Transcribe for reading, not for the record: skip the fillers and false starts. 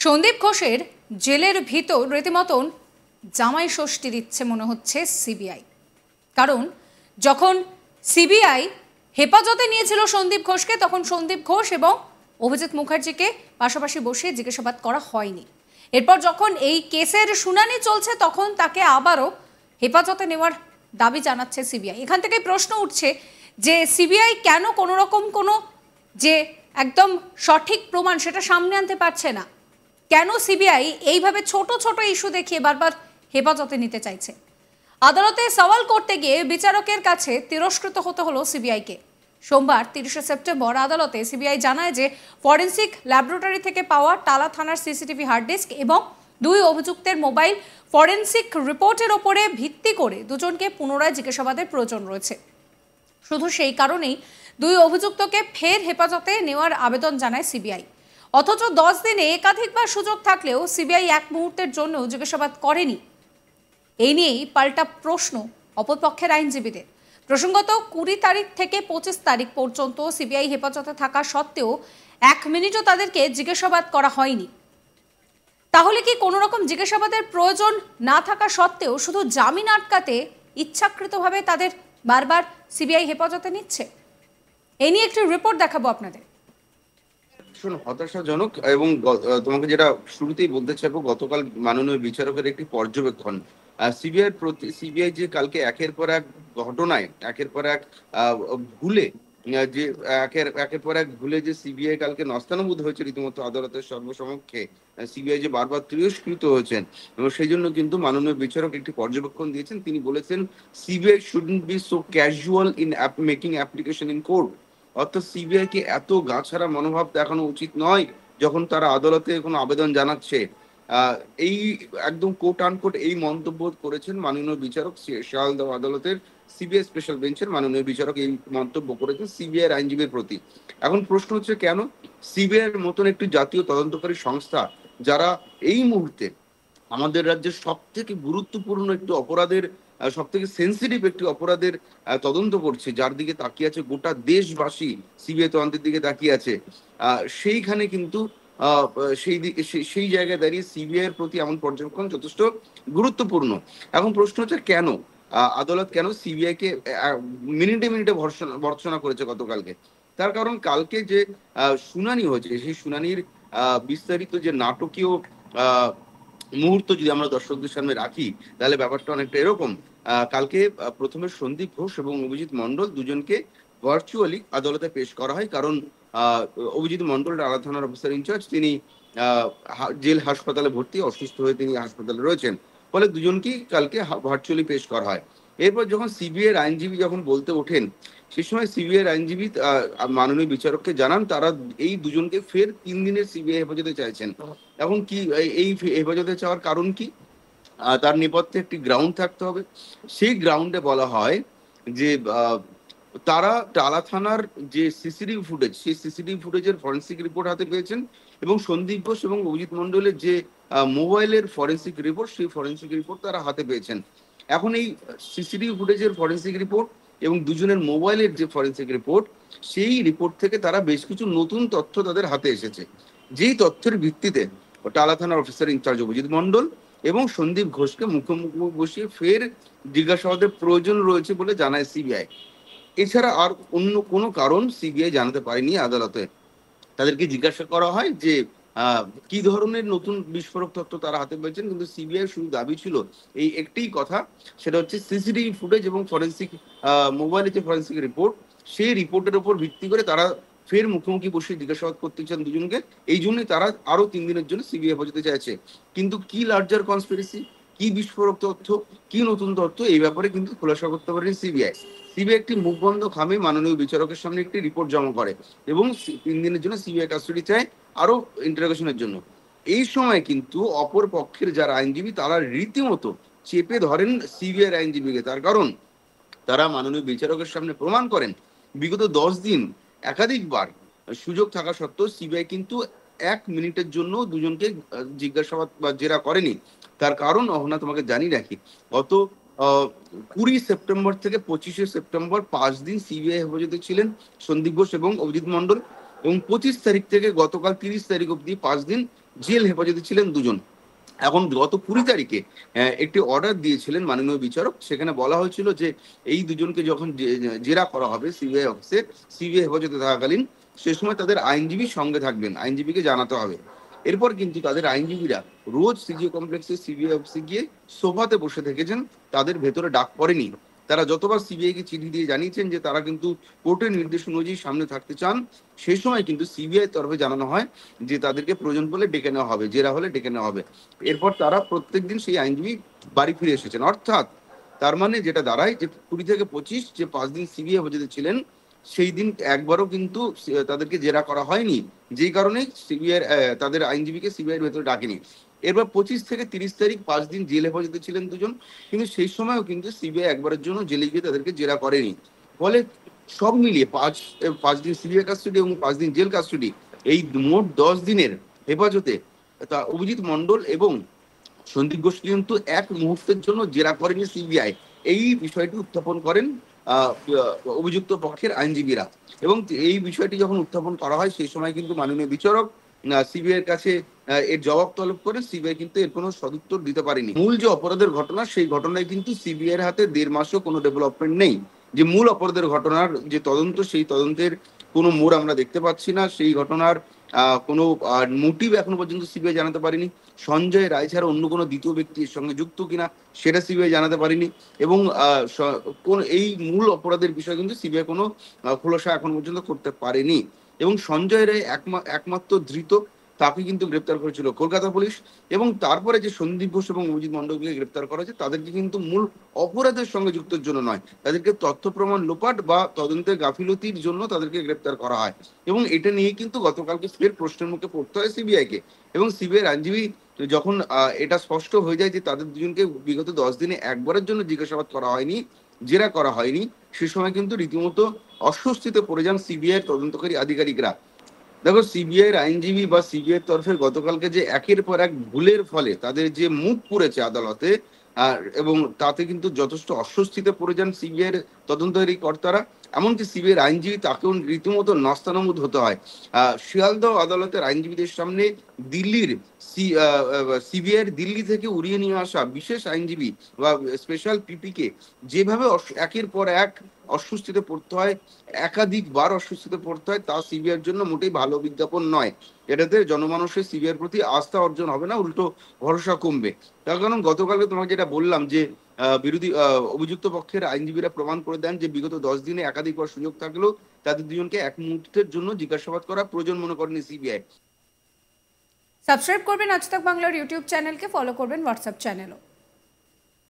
সন্দীপ ঘোষের জেলের ভিতর রীতিমতন জামাই ষষ্ঠী দিচ্ছে মনে হচ্ছে সিবিআই। কারণ যখন সিবিআই হেফাজতে নিয়েছিল সন্দীপ ঘোষকে, তখন সন্দীপ ঘোষ এবং অভিজিৎ মুখার্জিকে পাশাপাশি বসিয়ে জিজ্ঞাসাবাদ করা হয়নি। এরপর যখন এই কেসের শুনানি চলছে, তখন তাকে আবারও হেফাজতে নেওয়ার দাবি জানাচ্ছে সিবিআই। এখান থেকে প্রশ্ন উঠছে যে সিবিআই কেন কোনো রকম কোনো যে একদম সঠিক প্রমাণ সেটা সামনে আনতে পারছে না। কেন সিবিআই এইভাবে ছোট ছোট ইস্যু দেখিয়ে বারবার হেফাজতে নিতে চাইছে। আদালতে সওয়াল করতে গিয়ে বিচারকের কাছে তিরস্কৃত হতে হলো সিবিআইকে। সোমবার 30শে সেপ্টেম্বর আদালতে সিবিআই জানায় যে ফরেন্সিক ল্যাবরেটরি থেকে পাওয়া টালা থানার সিসিটিভি হার্ড ডিস্ক এবং দুই অভিযুক্তের মোবাইল ফরেন্সিক রিপোর্টের ওপরে ভিত্তি করে দুজনকে পুনরায় জিজ্ঞাসাবাদের প্রয়োজন রয়েছে। শুধু সেই কারণেই দুই অভিযুক্তকে ফের হেফাজতে নেওয়ার আবেদন জানায় সিবিআই। অথচ 10 দিনে একাধিকবার সুযোগ থাকলেও সিবিআই এক মুহূর্তের জন্য জিজ্ঞাসাবাদ করেনি। এই নিয়েই পাল্টা প্রশ্ন অপরপক্ষের আইনজীবীদের। প্রসঙ্গত 20 তারিখ থেকে 25 তারিখ পর্যন্ত সিবিআই হেফাজতে থাকা সত্ত্বেও 1 মিনিটও তাদেরকে জিজ্ঞাসাবাদ করা হয়নি। তাহলে কি কোনো রকম জিজ্ঞাসাবাদের প্রয়োজন না থাকা সত্ত্বেও শুধু জামিন আটকাতে ইচ্ছাকৃতভাবে তাদের বারবার সিবিআই হেফাজতে নিচ্ছে? এই নিয়ে একটি রিপোর্ট দেখাবো আপনাদের। হতাশাজনক। এবং তোমাকে যেটা শুরুতেই বলতে চাইবো, গতকাল মাননীয় বিচারকের একটি পর্যবেক্ষণ সিবিআই যে কালকে একের পর এক ঘটনায় একের পর এক ভুলে যে একের পর এক ভুলে যে সিবিআই কালকে নস্তানাবুদ হয়েছে রীতিমতো আদালতের সর্বসমক্ষে, সিবিআই যে বারবার তিরস্কৃত হয়েছেন, এবং সেই জন্য কিন্তু মাননীয় বিচারক একটি পর্যবেক্ষণ দিয়েছেন। তিনি বলেছেন CBI shouldn't B so casual in making application in court. অর্থাৎ সিবিআই কে এত গাছাড়া মনোভাব দেখানো উচিত নয় যখন তারা আদালতে কোনো আবেদন জানাচ্ছে। এই একদম কোট আনকোট এই মন্তব্য করেছেন মাননীয় বিচারক শিয়ালদহ আদালতের সিবিআই স্পেশাল বেঞ্চের মাননীয় বিচারক এই মন্তব্য করেছেন সিবিআই আইনজীবীর প্রতি। এখন প্রশ্ন হচ্ছে, কেন সিবিআই এর মতন একটি জাতীয় তদন্তকারী সংস্থা, যারা এই মুহূর্তে আমাদের রাজ্যের সব থেকে গুরুত্বপূর্ণ একটি অপরাধের, সব থেকে সেন্সিটিভ একটি অপরাধের তদন্ত করছে, যার দিকে তাকিয়ে আছে গোটা দেশবাসী, সিবিআই তদন্তের দিকে তাকিয়ে আছে, সেইখানে কিন্তু সেই জায়গায় দাঁড়িয়ে সিবিআই এর প্রতি এমন পর্যবেক্ষণ যথেষ্ট গুরুত্বপূর্ণ। এখন প্রশ্ন হচ্ছে, কেন আদালত কেন সিবিআই কে মিনিটে মিনিটে ভর্ৎসনা করেছে গতকালকে? তার কারণ কালকে যে শুনানি হয়েছে, সেই শুনানির বিস্তারিত যে নাটকীয় মুহূর্ত যদি আমরা দর্শকদের সামনে রাখি, তাহলে ব্যাপারটা অনেকটা এরকম। কালকে প্রথমে সন্দীপ ঘোষ এবং অভিজিৎ মন্ডল দুজনকে ভার্চুয়ালি আদালতে পেশ করা হয়। কারণ অভিজিৎ মন্ডল টালা থানার অফিসার ইনচার্জ, তিনি জেল হাসপাতালে ভর্তি, অসুস্থ হয়ে তিনি হাসপাতালে রয়েছেন, ফলে দুজনকেই কালকে ভার্চুয়ালি পেশ করা হয়। এরপর যখন সিবিআই আইনজীবী যখন বলতে ওঠেন, সেই সময় সিবিআই আইনজীবী মাননীয় বিচারককে জানান তারা এই দুজনকে ফের 3 দিনের সিবিআই হেফাজতে চাইছেন। এখন কি এই হেফাজতে চাওয়ার কারণ কি? তার নেপথ্যে একটি গ্রাউন্ড থাকতে হবে। সেই গ্রাউন্ডে বলা হয় যে তারা টালা থানার যে সিসিটিভি ফুটেজ, সেই সিসিটিভি ফুটেজের ফরেন্সিক রিপোর্ট হাতে পেয়েছেন, এবং সন্দীপ ঘোষ এবং অভিজিৎ মন্ডলের যে মোবাইলের ফরেন্সিক রিপোর্ট, সেই ফরেন্সিক রিপোর্ট তারা হাতে পেয়েছেন। এখন এই সিসিটিভি ফুটেজের ফরেন্সিক রিপোর্ট এবং দুজনের মোবাইলের যে ফরেন্সিক রিপোর্ট, সেই রিপোর্ট থেকে তারা বেশ কিছু নতুন তথ্য তাদের হাতে এসেছে, যেই তথ্যের ভিত্তিতে টালা থানার অফিসার ইনচার্জ অভিজিৎ মন্ডল এবং সন্দীপ ঘোষকে মুখোমুখি বসিয়ে ফের জিজ্ঞাসাবাদের প্রয়োজন রয়েছে বলে জানায় সিবিআই। এছাড়া আর অন্য কোনো কারণ সিবিআই জানাতে পারেনি আদালতে। তাদেরকে জিজ্ঞাসা করা হয় যে কি ধরনের নতুন বিস্ফোরক তথ্য তারা হাতে পেয়েছেন, কিন্তু সিবিআই শুধু দাবি ছিল এই একটি কথা, সেটা হচ্ছে সিসিটিভি ফুটেজ এবং ফরেন্সিক মোবাইলের যে ফরেন্সিক রিপোর্ট, সেই রিপোর্টের উপর ভিত্তি করে তারা ফের মুখোমুখি বসে জিজ্ঞাসাবাদ করতে চান দুজনকে। এই জন্যই তারা আরো 3 দিনের জন্য সিবিআই হেফাজতে চাইছে। কিন্তু কি লার্জার কনস্পিরেসি, কি বিস্ফোরক তথ্য, কি নতুন তথ্য, এই ব্যাপারে কিন্তু খোলাসা করতে পারেনি সিবিআই। সিবিআই একটি মুখবন্ধ খামে মাননীয় বিচারকের সামনে একটি রিপোর্ট জমা করে এবং 3 দিনের জন্য সিবিআই কাস্টডি চায় আরো ইন্টারোগেশনের জন্য। এই সময় কিন্তু অপর পক্ষের যারা আইনজীবী, তারা রীতিমতো চেপে ধরেন সিবিআই আইনজীবীকে। তার কারণ তারা মাননীয় বিচারকের সামনে প্রমাণ করেন বিগত 10 দিন একাধিকবার সুযোগ থাকা সত্ত্বেও সিবিআই কিন্তু 1 মিনিটের জন্য দুজনকে জিজ্ঞাসাবাদ বা জেরা করেনি। তার কারণ অহনা তোমাকে জানিয়ে রাখি, গত 20 সেপ্টেম্বর থেকে 25শে সেপ্টেম্বর 5 দিন সিবিআই হেফাজতে ছিলেন সন্দীপ ঘোষ এবং অভিজিৎ মন্ডল। এবং 25 তারিখ থেকে গতকাল 30 তারিখ অব্দি 5 দিন জেল হেফাজতে ছিলেন দুজন। এখন গত 20 তারিখে একটি অর্ডার দিয়েছিলেন মাননীয় বিচারক, সেখানে বলা হয়েছিল যে এই দুজনকে যখন জেরা করা হবে সিবিআই অফিসে, সিবিআই হেফাজতে থাকাকালীন, সে সময় তাদের আইনজীবী সঙ্গে থাকবেন, আইনজীবীকে জানাতে হবে। এরপর কিন্তু তাদের আইনজীবীরা রোজ সিজিও কমপ্লেক্সে সিবিআই অফিসে গিয়ে সোফাতে বসে থেকেছেন, তাদের ভেতরে ডাক পড়েনি। তারা যতবার সিবিআই কে চিঠি দিয়ে জানিয়েছেন যে তারা কিন্তু কোর্টের নির্দেশ অনুযায়ী সামনে থাকতে চান, সেই সময় কিন্তু সিবিআই তরফে জানানো হয় যে তাদেরকে প্রয়োজন বলে ডেকে নেওয়া হবে, জেরা হলে ডেকে নেওয়া হবে। এরপর তারা প্রত্যেকদিন সেই আইনজীবী বাড়ি ফিরে এসেছেন। অর্থাৎ তার মানে যেটা দাঁড়ায় যে 20 থেকে 25 যে 5 দিন সিবিআই হেফাজতে ছিলেন, সেই দিন একবারও কিন্তু তাদেরকে জেরা করা হয়নি, যেই কারণে সিবিআই তাদের আইনজীবীকে সিবিআই এর ভেতরে ডাকেনি। এরপর 25 থেকে 30 তারিখ 5 দিন জেল হেফাজতে ছিলেন দুজন, কিন্তু সেই সময়ও কিন্তু সিবিআই একবারের জন্য জেলে গিয়ে তাদেরকে জেরা করেনি। ফলে সব মিলিয়ে 5 দিন সিবিআই কাস্টডি এবং 5 দিন জেল কাস্টডি, এই মোট 10 দিনের হেফাজতে তা অভিজিৎ মন্ডল এবং সন্দীপ ঘোষ কিন্তু এক মুহূর্তের জন্য জেরা করেনি সিবিআই। এই বিষয়টি উত্থাপন করেন অভিযুক্ত পক্ষের আইনজীবীরা, এবং এই বিষয়টি যখন উত্থাপন করা হয় সেই সময় কিন্তু মাননীয় বিচারক সিবিআই এর কাছে এর জবাব তলব করে। সিবিআই কিন্তু এর কোনো সদুত্তর দিতে পারেনি। মূল যে অপরাধের ঘটনা, সেই ঘটনায় কিন্তু সিবিআই এর হাতে 1.5 মাসও কোনো ডেভেলপমেন্ট নেই। যে মূল অপরাধের ঘটনার যে তদন্ত, সেই তদন্তের কোনো মোড় আমরা দেখতে পাচ্ছি না। সেই ঘটনার কোনো মোটিভ এখনো পর্যন্ত সিবিআই জানাতে পারেনি। সঞ্জয় রায় ছাড়া অন্য কোনো দ্বিতীয় ব্যক্তি এর সঙ্গে যুক্ত কিনা সেটা সিবিআই জানাতে পারেনি। এবং কোন এই মূল অপরাধের বিষয়ে কিন্তু সিবিআই কোনো খোলাসা এখন পর্যন্ত করতে পারেনি। এবং সঞ্জয় রায় একমাত্র ধৃত, তাকে কিন্তু গ্রেপ্তার করেছিল কলকাতা পুলিশ। এবং তারপরে যে সন্দীপ ঘোষ এবং অভিজিৎ মন্ডলকে গ্রেপ্তার করা হয়েছে, তাদেরকে কিন্তু মূল অপরাধের সঙ্গে যুক্তের জন্য নয়, তাদেরকে তথ্য প্রমাণ লোপাট বা তদন্তের গাফিলতির জন্য তাদেরকে গ্রেপ্তার করা হয়। এবং এটা নিয়ে কিন্তু গতকালকে ফের প্রশ্নের মুখে পড়তে হয় সিবিআই কে। এবং সিবিআই আইনজীবী যখন এটা স্পষ্ট হয়ে যায় যে তাদের দুজনকে বিগত 10 দিনে একবারের জন্য জিজ্ঞাসাবাদ করা হয়নি, জেরা করা হয়নি, সে সময় কিন্তু রীতিমতো অস্বস্তিতে পড়ে যান সিবিআই তদন্তকারী আধিকারিকরা। দেখো, সিবিআই এর আইনজীবী বা সিবিআই এর তরফে গতকালকে যে একের পর এক ভুলের ফলে তাদের যে মুখ পুড়েছে আদালতে, এবং তাতে কিন্তু যথেষ্ট অস্বস্তিতে পড়ে যান সিবিআই এর তদন্তকারী কর্তারা। এমনকি সিবিআই এর আইনজীবী তাকেও রীতিমতো নাস্তানাবুদ হতে হয়। শিয়ালদহ আদালতের আইনজীবীদের সামনে দিল্লির সিবিআই এর দিল্লি থেকে উড়িয়ে নিয়ে আসা বিশেষ আইনজীবী বা স্পেশাল পিপিকে যেভাবে একের পর এক অস্বস্তিতে পড়তে হয়, একাধিকবার অস্বস্তিতে পড়তে হয়, তা সিবিআই এর জন্য মোটেই ভালো বিজ্ঞাপন নয়। এটাতে জনমানুষের সিবিআই এর প্রতি আস্থা অর্জন হবে না, উল্টো ভরসা কমবে। তার কারণ গতকালকে তোমাকে যেটা বললাম যে অভিযুক্ত পক্ষের আইনজীবীরা প্রমাণ করে দেন যে বিগত 10 দিনে একাধিকবার সুযোগ থাকলেও তাদের দুজনকে এক মুহূর্তের জন্য জিজ্ঞাসাবাদ করা প্রয়োজন মনে করেনি সিবিআই। সাবস্ক্রাইব করবেন আজ তাক বাংলার ইউটিউব চ্যানেলকে, ফলো করবেন হোয়াটসঅ্যাপ চ্যানেলও।